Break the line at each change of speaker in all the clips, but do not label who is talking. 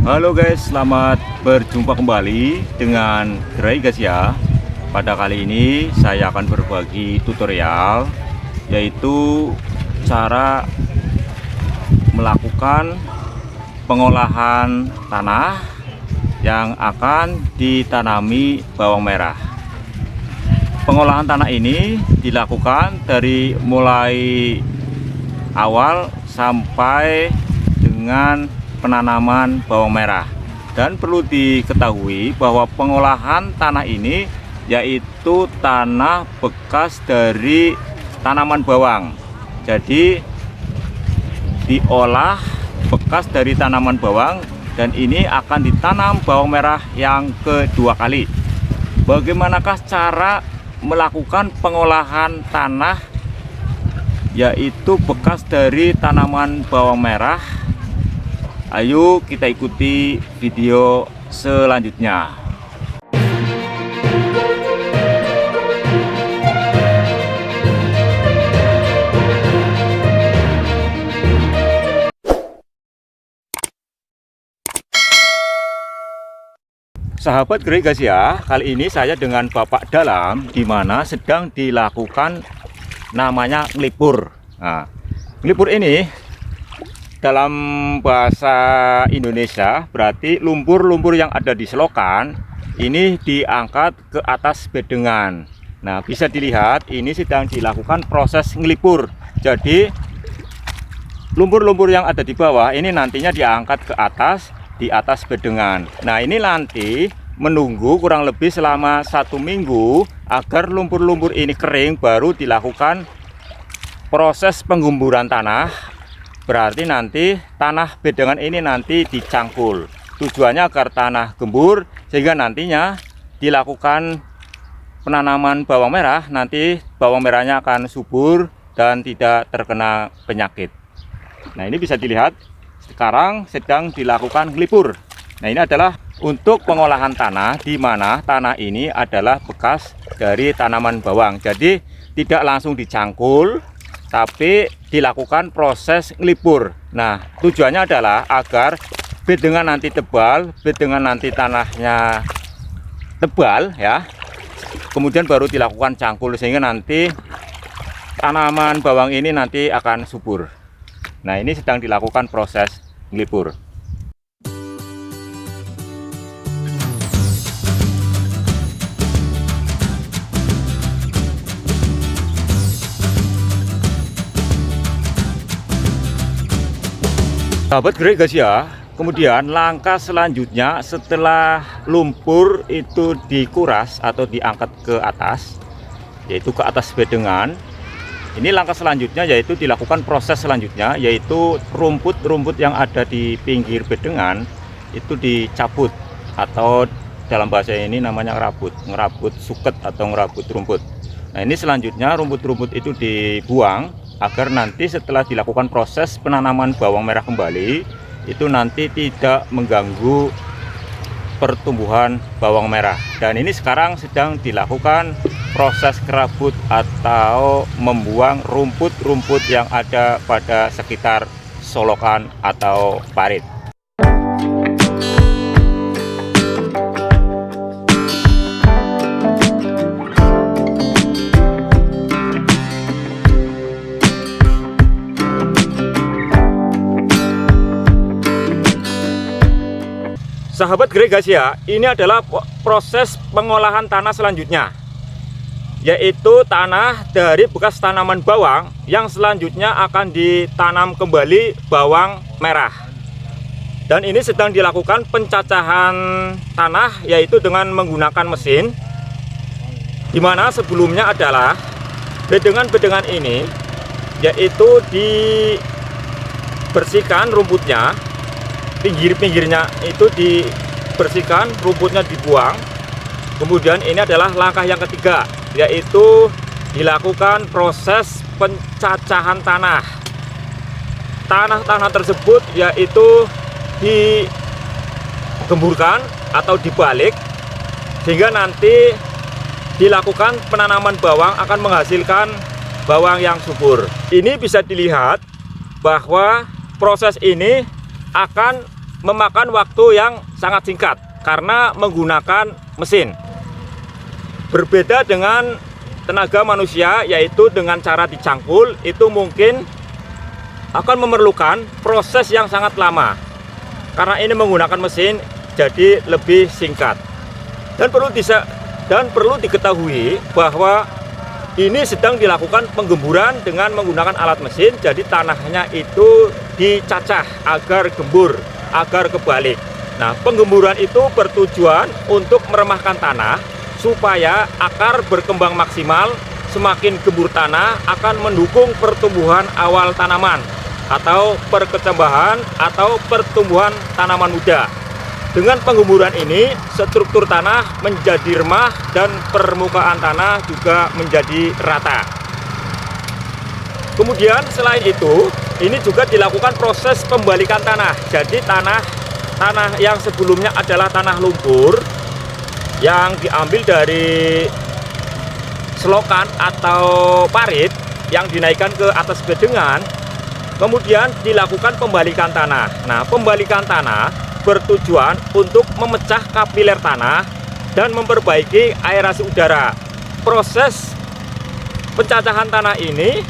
Halo guys, selamat berjumpa kembali dengan Gray guys ya. Pada kali ini saya akan berbagi tutorial, yaitu cara melakukan pengolahan tanah yang akan ditanami bawang merah. Pengolahan tanah ini dilakukan dari mulai awal sampai dengan penanaman bawang merah. Dan perlu diketahui bahwa pengolahan tanah ini yaitu tanah bekas dari tanaman bawang. Jadi diolah bekas dari tanaman bawang dan ini akan ditanam bawang merah yang kedua kali. Bagaimanakah cara melakukan pengolahan tanah yaitu bekas dari tanaman bawang merah? Ayo kita ikuti video selanjutnya. Sahabat Gray guys ya, kali ini saya dengan Bapak Dalam di mana sedang dilakukan namanya ngelipur. Nah, ngelipur ini dalam bahasa Indonesia berarti lumpur-lumpur yang ada di selokan ini diangkat ke atas bedengan. Nah, bisa dilihat ini sedang dilakukan proses ngelipur. Jadi lumpur-lumpur yang ada di bawah ini nantinya diangkat ke atas di atas bedengan. Nah, ini nanti menunggu kurang lebih selama 1 minggu agar lumpur-lumpur ini kering, baru dilakukan proses penggemburan tanah. Berarti nanti tanah bedengan ini nanti dicangkul. Tujuannya agar tanah gembur sehingga nantinya dilakukan penanaman bawang merah. Nanti bawang merahnya akan subur dan tidak terkena penyakit. Nah, ini bisa dilihat sekarang sedang dilakukan ngelipur. Nah, ini adalah untuk pengolahan tanah di mana tanah ini adalah bekas dari tanaman bawang. Jadi tidak langsung dicangkul, tapi dilakukan proses ngelipur. Nah, tujuannya adalah agar bedengan nanti tebal, bedengan nanti tanahnya tebal ya. Kemudian baru dilakukan cangkul sehingga nanti tanaman bawang ini nanti akan subur. Nah, ini sedang dilakukan proses ngelipur. Sahabat Gray guys ya, kemudian langkah selanjutnya setelah lumpur itu dikuras atau diangkat ke atas, yaitu ke atas bedengan. Ini langkah selanjutnya yaitu dilakukan proses selanjutnya, yaitu rumput-rumput yang ada di pinggir bedengan itu dicabut, atau dalam bahasa ini namanya ngerabut suket atau ngerabut rumput. Nah, ini selanjutnya rumput-rumput itu dibuang agar nanti setelah dilakukan proses penanaman bawang merah kembali itu nanti tidak mengganggu pertumbuhan bawang merah. Dan ini sekarang sedang dilakukan proses kerabut atau membuang rumput-rumput yang ada pada sekitar solokan atau parit. Sahabat Gray guys ya, ini adalah proses pengolahan tanah selanjutnya, yaitu tanah dari bekas tanaman bawang yang selanjutnya akan ditanam kembali bawang merah. Dan ini sedang dilakukan pencacahan tanah yaitu dengan menggunakan mesin, dimana sebelumnya adalah bedengan-bedengan ini yaitu dibersihkan rumputnya, pinggir-pinggirnya itu dibersihkan, rumputnya dibuang. Kemudian ini adalah langkah yang ketiga, yaitu dilakukan proses pencacahan tanah. Tanah-tanah tersebut yaitu digemburkan atau dibalik sehingga nanti dilakukan penanaman bawang akan menghasilkan bawang yang subur. Ini bisa dilihat bahwa proses ini akan memakan waktu yang sangat singkat karena menggunakan mesin. Berbeda dengan tenaga manusia, yaitu dengan cara dicangkul, itu mungkin akan memerlukan proses yang sangat lama. Karena ini menggunakan mesin, jadi lebih singkat. Dan perlu diketahui bahwa ini sedang dilakukan penggemburan dengan menggunakan alat mesin, jadi tanahnya itu dicacah agar gembur, agar kebalik. Nah, penggemburan itu bertujuan untuk meremahkan tanah supaya akar berkembang maksimal. Semakin gembur tanah akan mendukung pertumbuhan awal tanaman atau perkecambahan atau pertumbuhan tanaman muda. Dengan penggemburan ini, struktur tanah menjadi remah dan permukaan tanah juga menjadi rata. Kemudian selain itu, ini juga dilakukan proses pembalikan tanah. Jadi tanah yang sebelumnya adalah tanah lumpur yang diambil dari selokan atau parit yang dinaikkan ke atas bedengan, kemudian dilakukan pembalikan tanah. Nah, pembalikan tanah bertujuan untuk memecah kapiler tanah dan memperbaiki aerasi udara. Proses pencacahan tanah ini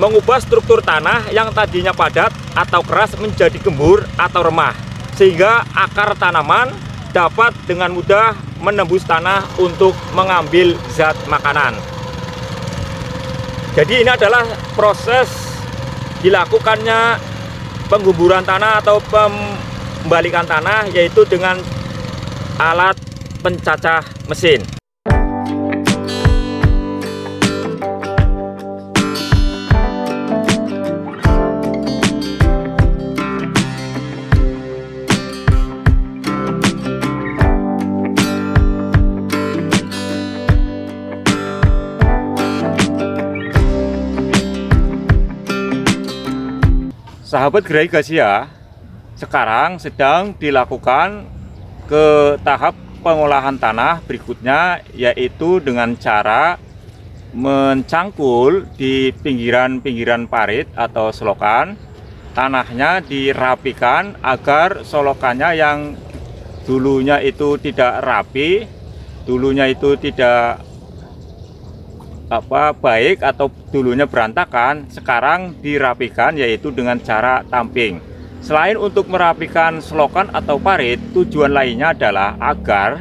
mengubah struktur tanah yang tadinya padat atau keras menjadi gembur atau remah, sehingga akar tanaman dapat dengan mudah menembus tanah untuk mengambil zat makanan. Jadi ini adalah proses dilakukannya penggemburan tanah atau pembalikan tanah, yaitu dengan alat pencacah mesin. Sahabat Geraigasia, sekarang sedang dilakukan ke tahap pengolahan tanah berikutnya, yaitu dengan cara mencangkul di pinggiran-pinggiran parit atau selokan. Tanahnya dirapikan agar solokannya yang dulunya itu tidak rapi, dulunya itu tidak baik atau dulunya berantakan, sekarang dirapikan, yaitu dengan cara tamping. Selain untuk merapikan selokan atau parit, tujuan lainnya adalah agar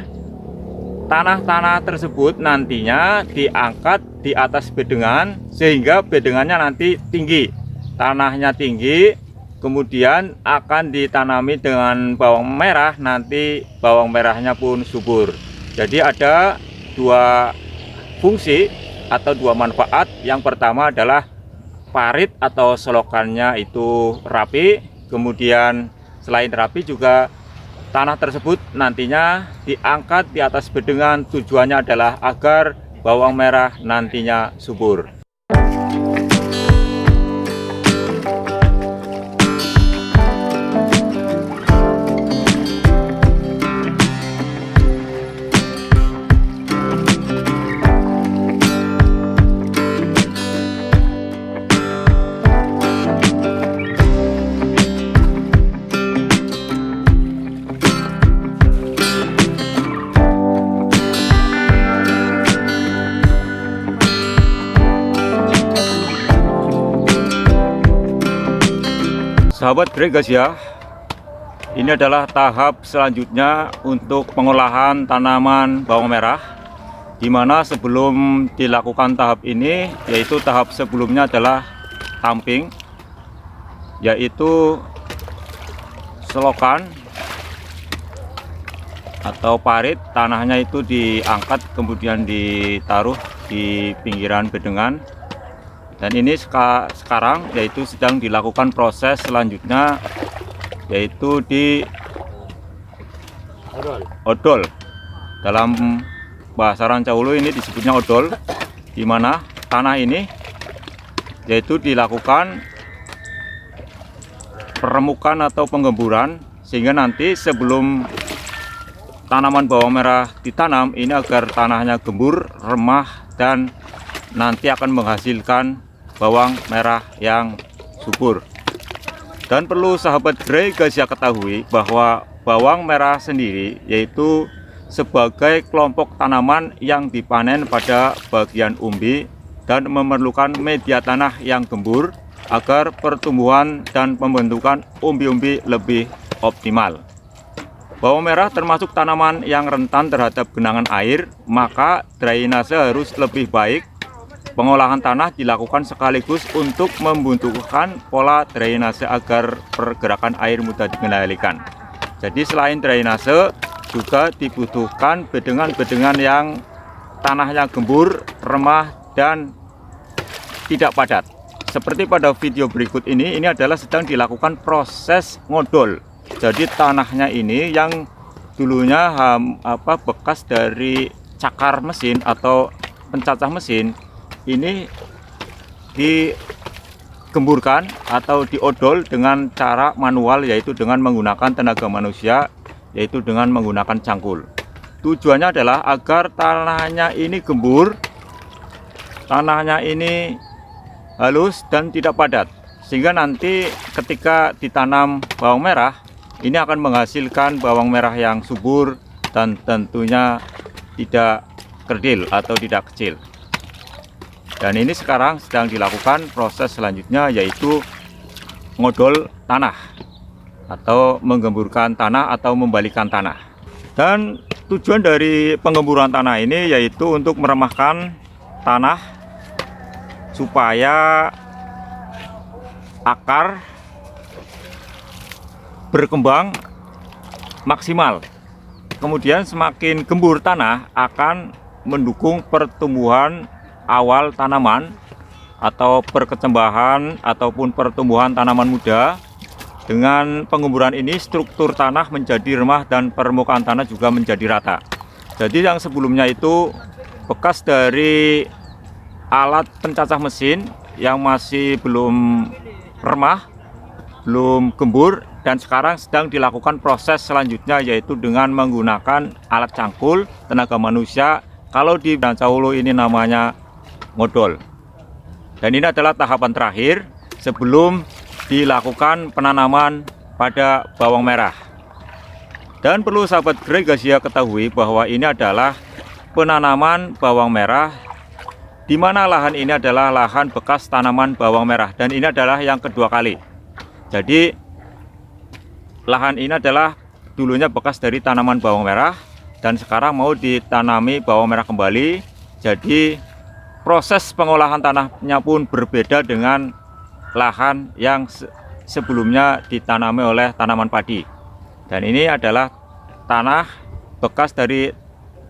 tanah-tanah tersebut nantinya diangkat di atas bedengan, sehingga bedengannya nanti tinggi, tanahnya tinggi, kemudian akan ditanami dengan bawang merah, nanti bawang merahnya pun subur. Jadi ada dua fungsi atau dua manfaat. Yang pertama adalah parit atau selokannya itu rapi, kemudian selain rapi juga tanah tersebut nantinya diangkat di atas bedengan. Tujuannya adalah agar bawang merah nantinya subur. Sahabat Geraigasia, ini adalah tahap selanjutnya untuk pengolahan tanaman bawang merah, di mana sebelum dilakukan tahap ini, yaitu tahap sebelumnya adalah tamping, yaitu selokan atau parit, tanahnya itu diangkat kemudian ditaruh di pinggiran bedengan. Dan ini sekarang yaitu sedang dilakukan proses selanjutnya, yaitu di odol. Dalam bahasa Rancaulu ini disebutnya odol, di mana tanah ini yaitu dilakukan peremukan atau penggemburan, sehingga nanti sebelum tanaman bawang merah ditanam ini agar tanahnya gembur, remah, dan nanti akan menghasilkan bawang merah yang subur. Dan perlu sahabat Grey Gasia ketahui bahwa bawang merah sendiri yaitu sebagai kelompok tanaman yang dipanen pada bagian umbi dan memerlukan media tanah yang gembur agar pertumbuhan dan pembentukan umbi-umbi lebih optimal. Bawang merah termasuk tanaman yang rentan terhadap genangan air, maka drainase harus lebih baik. Pengolahan tanah dilakukan sekaligus untuk membentukkan pola drainase agar pergerakan air mudah dikendalikan. Jadi selain drainase juga dibutuhkan bedengan-bedengan yang tanahnya gembur, remah, dan tidak padat. Seperti pada video berikut ini adalah sedang dilakukan proses ngodol. Jadi tanahnya ini yang dulunya bekas dari cakar mesin atau pencacah mesin, ini digemburkan atau diodol dengan cara manual, yaitu dengan menggunakan tenaga manusia, yaitu dengan menggunakan cangkul. Tujuannya adalah agar tanahnya ini gembur, tanahnya ini halus dan tidak padat, sehingga nanti ketika ditanam bawang merah ini akan menghasilkan bawang merah yang subur dan tentunya tidak kerdil atau tidak kecil. Dan ini sekarang sedang dilakukan proses selanjutnya, yaitu ngodol tanah atau menggemburkan tanah atau membalikan tanah. Dan tujuan dari penggemburan tanah ini yaitu untuk meremahkan tanah supaya akar berkembang maksimal. Kemudian semakin gembur tanah akan mendukung pertumbuhan awal tanaman atau perkecambahan ataupun pertumbuhan tanaman muda. Dengan penggemburan ini struktur tanah menjadi remah dan permukaan tanah juga menjadi rata. Jadi yang sebelumnya itu bekas dari alat pencacah mesin yang masih belum remah, belum gembur, dan sekarang sedang dilakukan proses selanjutnya, yaitu dengan menggunakan alat cangkul tenaga manusia. Kalau di Brancaulo ini namanya ngodol. Dan ini adalah tahapan terakhir sebelum dilakukan penanaman pada bawang merah. Dan perlu sahabat Grey Gasia ketahui bahwa ini adalah penanaman bawang merah, di mana lahan ini adalah lahan bekas tanaman bawang merah, dan ini adalah yang kedua kali. Jadi lahan ini adalah dulunya bekas dari tanaman bawang merah dan sekarang mau ditanami bawang merah kembali. Jadi proses pengolahan tanahnya pun berbeda dengan lahan yang sebelumnya ditanami oleh tanaman padi. Dan ini adalah tanah bekas dari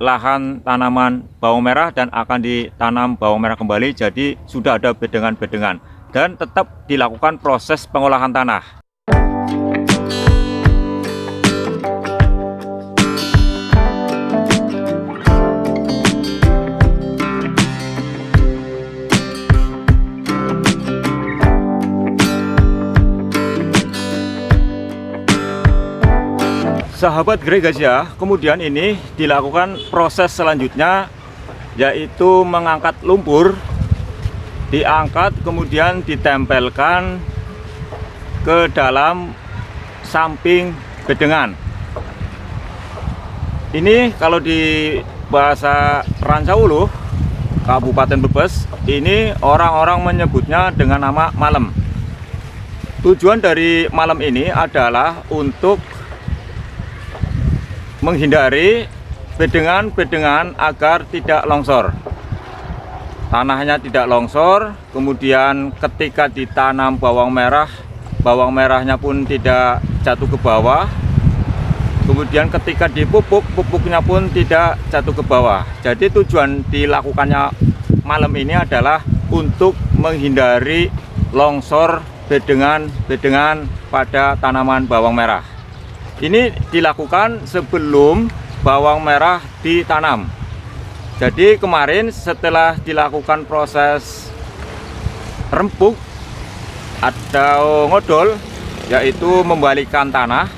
lahan tanaman bawang merah dan akan ditanam bawang merah kembali. Jadi sudah ada bedengan-bedengan dan tetap dilakukan proses pengolahan tanah. Sahabat Grey Gasia, kemudian ini dilakukan proses selanjutnya, yaitu mengangkat lumpur, diangkat kemudian ditempelkan ke dalam samping bedengan. Ini kalau di bahasa Brancaulo, Kabupaten Brebes, ini orang-orang menyebutnya dengan nama malem. Tujuan dari malem ini adalah untuk menghindari bedengan-bedengan agar tidak longsor. Tanahnya tidak longsor, kemudian ketika ditanam bawang merah, bawang merahnya pun tidak jatuh ke bawah. Kemudian ketika dipupuk, pupuknya pun tidak jatuh ke bawah. Jadi tujuan dilakukannya malam ini adalah untuk menghindari longsor bedengan-bedengan pada tanaman bawang merah. Ini dilakukan sebelum bawang merah ditanam. Jadi kemarin setelah dilakukan proses rempuk atau ngodol, yaitu membalikan tanah,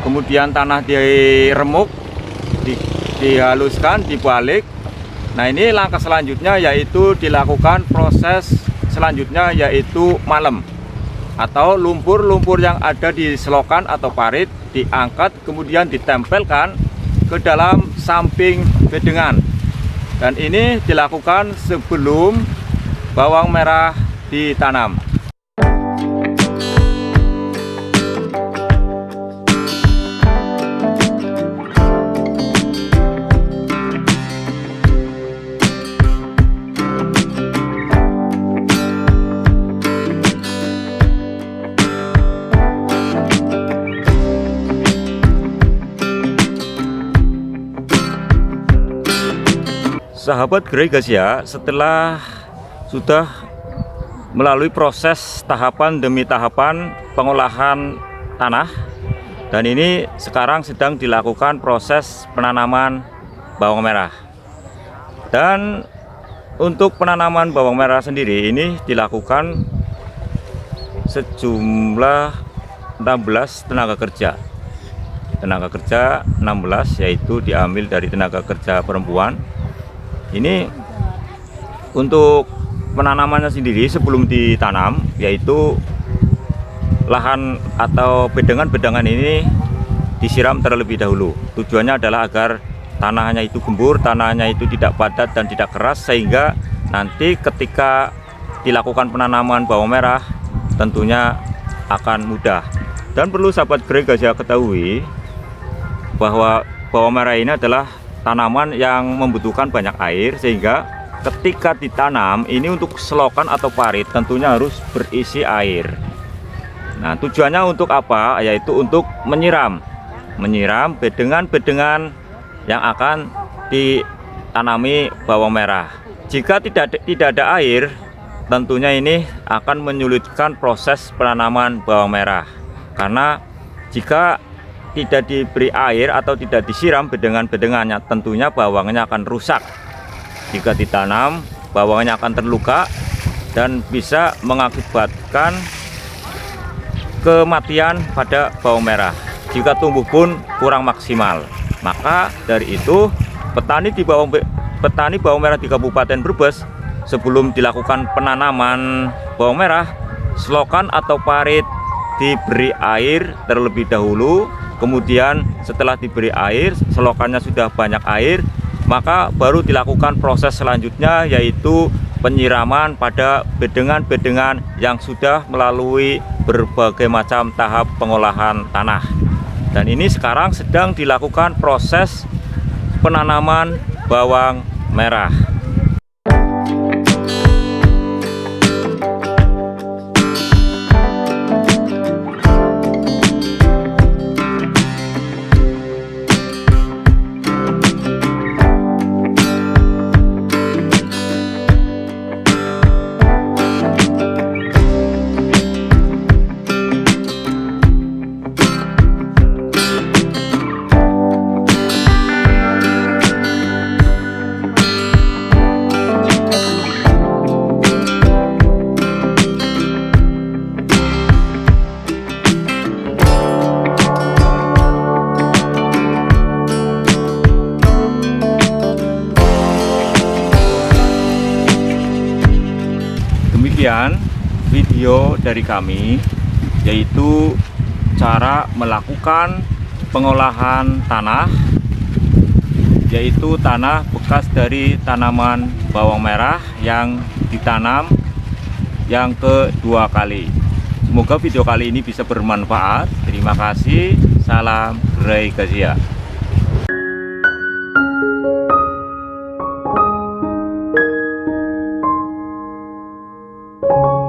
kemudian tanah diremuk, dihaluskan, dibalik. Nah, ini langkah selanjutnya yaitu dilakukan proses selanjutnya yaitu malem. atau lumpur-lumpur yang ada di selokan atau parit diangkat kemudian ditempelkan ke dalam samping bedengan. Dan ini dilakukan sebelum bawang merah ditanam. Sahabat Greygasia, setelah sudah melalui proses tahapan demi tahapan pengolahan tanah, dan ini sekarang sedang dilakukan proses penanaman bawang merah. Dan untuk penanaman bawang merah sendiri ini dilakukan sejumlah 16 tenaga kerja. Tenaga kerja 16, yaitu diambil dari tenaga kerja perempuan. Ini untuk penanamannya sendiri sebelum ditanam, yaitu lahan atau bedengan-bedengan ini disiram terlebih dahulu. Tujuannya adalah agar tanahnya itu gembur, tanahnya itu tidak padat dan tidak keras, sehingga nanti ketika dilakukan penanaman bawang merah tentunya akan mudah. Dan perlu sahabat Greygasia ketahui bahwa bawang merah ini adalah tanaman yang membutuhkan banyak air, sehingga ketika ditanam ini untuk selokan atau parit tentunya harus berisi air. Nah, tujuannya untuk apa? Yaitu untuk menyiram bedengan-bedengan yang akan ditanami bawang merah. Jika tidak ada air, tentunya ini akan menyulitkan proses penanaman bawang merah, karena jika tidak diberi air atau tidak disiram bedengan-bedengannya, tentunya bawangnya akan rusak. Jika ditanam, bawangnya akan terluka dan bisa mengakibatkan kematian pada bawang merah. Jika tumbuh pun kurang maksimal. Maka dari itu, petani bawang merah di Kabupaten Brebes sebelum dilakukan penanaman bawang merah, selokan atau parit diberi air terlebih dahulu. Kemudian setelah diberi air, selokannya sudah banyak air, maka baru dilakukan proses selanjutnya, yaitu penyiraman pada bedengan-bedengan yang sudah melalui berbagai macam tahap pengolahan tanah. Dan ini sekarang sedang dilakukan proses penanaman bawang merah. Demikian video dari kami, yaitu cara melakukan pengolahan tanah, yaitu tanah bekas dari tanaman bawang merah yang ditanam yang kedua kali. Semoga video kali ini bisa bermanfaat. Terima kasih. Salam Greygasia.
you.